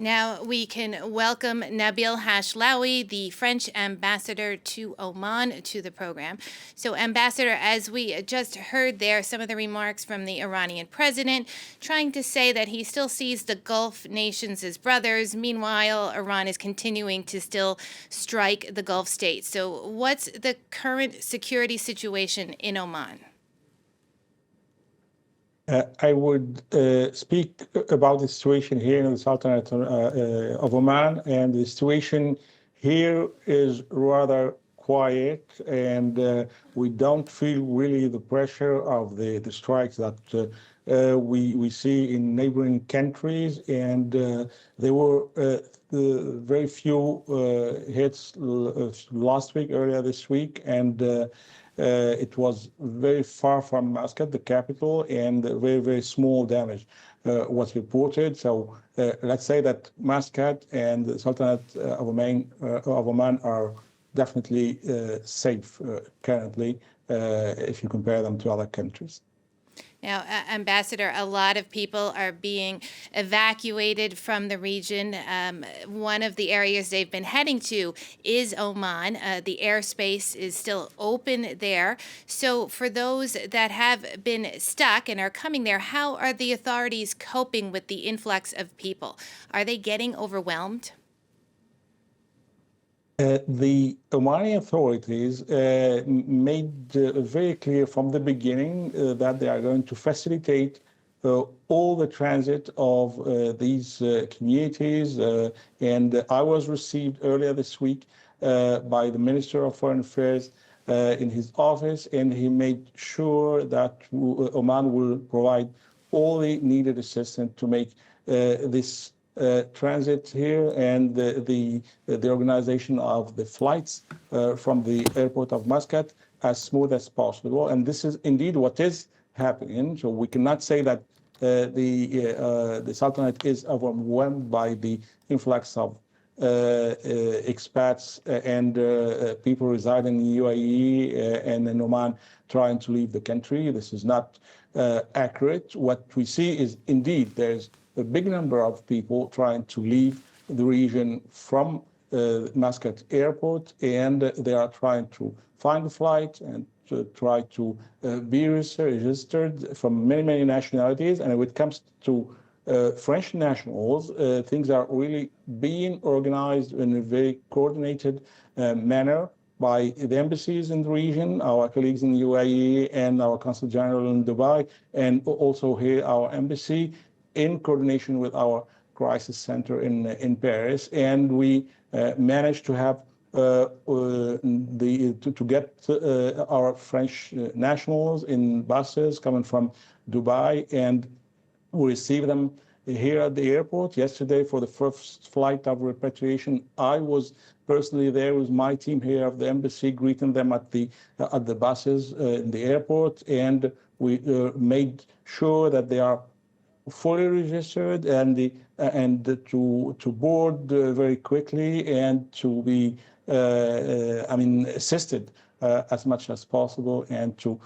Now we can welcome Nabil Hajlaoui, the French ambassador to Oman, to the program. So, Ambassador, as we just heard there, some of the remarks from the Iranian president trying to say that he still sees the Gulf nations as brothers. Meanwhile, Iran is continuing to still strike the Gulf states. So, what's the current security situation in Oman? I would speak about the situation here in the Sultanate of Oman, and the situation here is rather quiet, and we don't feel really the pressure of the strikes that we see in neighboring countries, and there were very few hits last week, earlier this week, and it was very far from Muscat, the capital, and very small damage was reported. So let's say that Muscat and the Sultanate of Oman are definitely safe currently if you compare them to other countries. Now, Ambassador, a lot of people are being evacuated from the region. One of the areas they've been heading to is Oman. The airspace is still open there. So, for those that have been stuck and are coming there, how are the authorities coping with the influx of people? Are they getting overwhelmed? The Omani authorities made very clear from the beginning that they are going to facilitate all the transit of these communities. And I was received earlier this week by the Minister of Foreign Affairs in his office, and he made sure that Oman will provide all the needed assistance to make this transit here and the organization of the flights from the airport of Muscat as smooth as possible. And this is indeed what is happening. So we cannot say that the Sultanate is overwhelmed by the influx of expats and people residing in UAE and in Oman trying to leave the country. This is not accurate. What we see is indeed there's a big number of people trying to leave the region from Muscat airport, and they are trying to find a flight and to try to be registered from many nationalities. And when it comes to French nationals, things are really being organized in a very coordinated manner by the embassies in the region, our colleagues in UAE and our Consul General in Dubai, and also here our embassy in coordination with our crisis center in Paris. And we managed to have to get our French nationals in buses coming from Dubai, and we received them here at the airport yesterday for the first flight of repatriation. I was personally there with my team here of the embassy, greeting them at the buses in the airport, and we made sure that they are fully registered and to board very quickly and to be assisted as much as possible and to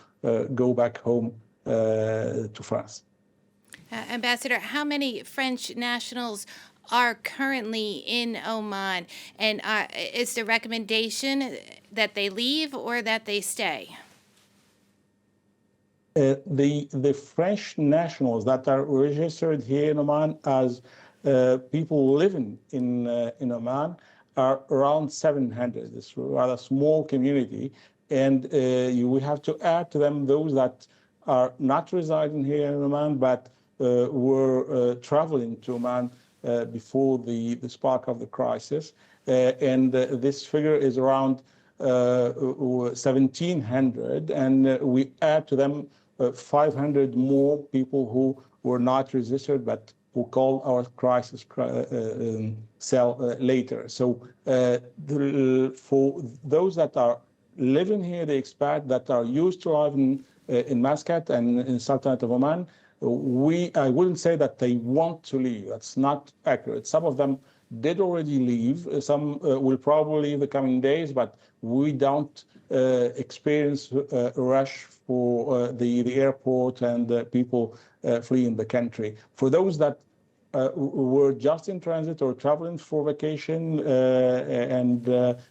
go back home to France. Ambassador, how many French nationals are currently in Oman? And is the recommendation that they leave or that they stay? The French nationals that are registered here in Oman as people living in Oman are around 700. It's a rather small community, and we have to add to them those that are not residing here in Oman but were traveling to Oman before the spark of the crisis, and this figure is around 1,700, and we add to them 500 more people who were not registered but who call our crisis cell later. So for those that are living here, the expats that are used to living in Muscat and in Sultanate of Oman, I wouldn't say that they want to leave. That's not accurate. Some of them did already leave. Some will probably leave the coming days, but we don't experience a rush for the airport and people fleeing the country. For those that were just in transit or traveling for vacation, and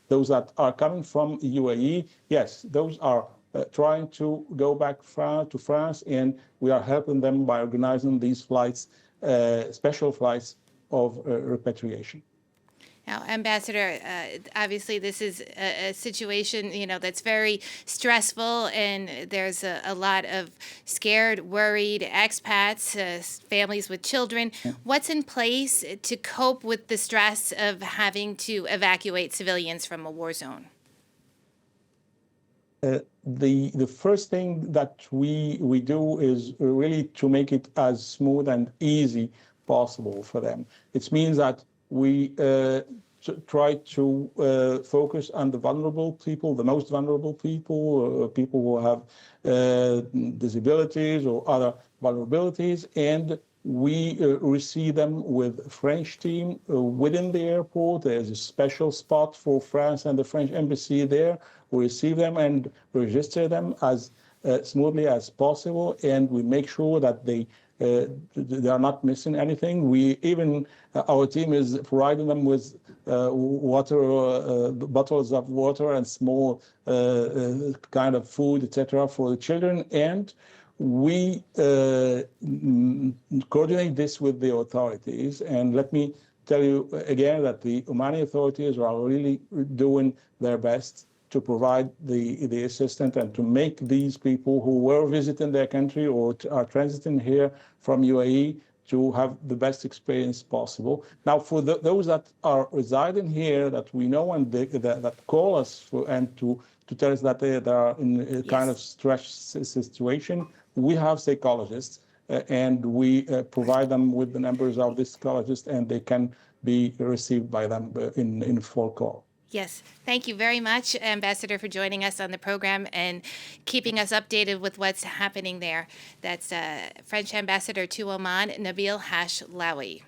those that are coming from UAE, yes, those are trying to go back to France, and we are helping them by organizing these flights, special flights of repatriation. Now, Ambassador, obviously this is a situation, that's very stressful, and there's a lot of scared, worried expats, families with children. What's in place to cope with the stress of having to evacuate civilians from a war zone? The first thing that we do is really to make it as smooth and easy possible for them. It means that we try to focus on the vulnerable people, the most vulnerable people, people who have disabilities or other vulnerabilities, and we receive them with French team within the airport. There's a special spot for France and the French embassy there. We receive them and register them as smoothly as possible, and we make sure that they are not missing anything. We even, our team is providing them with water, bottles of water and small kind of food, etc., for the children. And we coordinate this with the authorities. And let me tell you again that the Omani authorities are really doing their best to provide the assistance and to make these people who were visiting their country or are transiting here from UAE to have the best experience possible. Now, for those that are residing here that we know and that call us and to tell us that they are in a kind of stress situation, we have psychologists and we provide them with the numbers of these psychologists, and they can be received by them in full call. Yes. Thank you very much, Ambassador, for joining us on the program and keeping us updated with what's happening there. That's French Ambassador to Oman, Nabil Hajlaoui.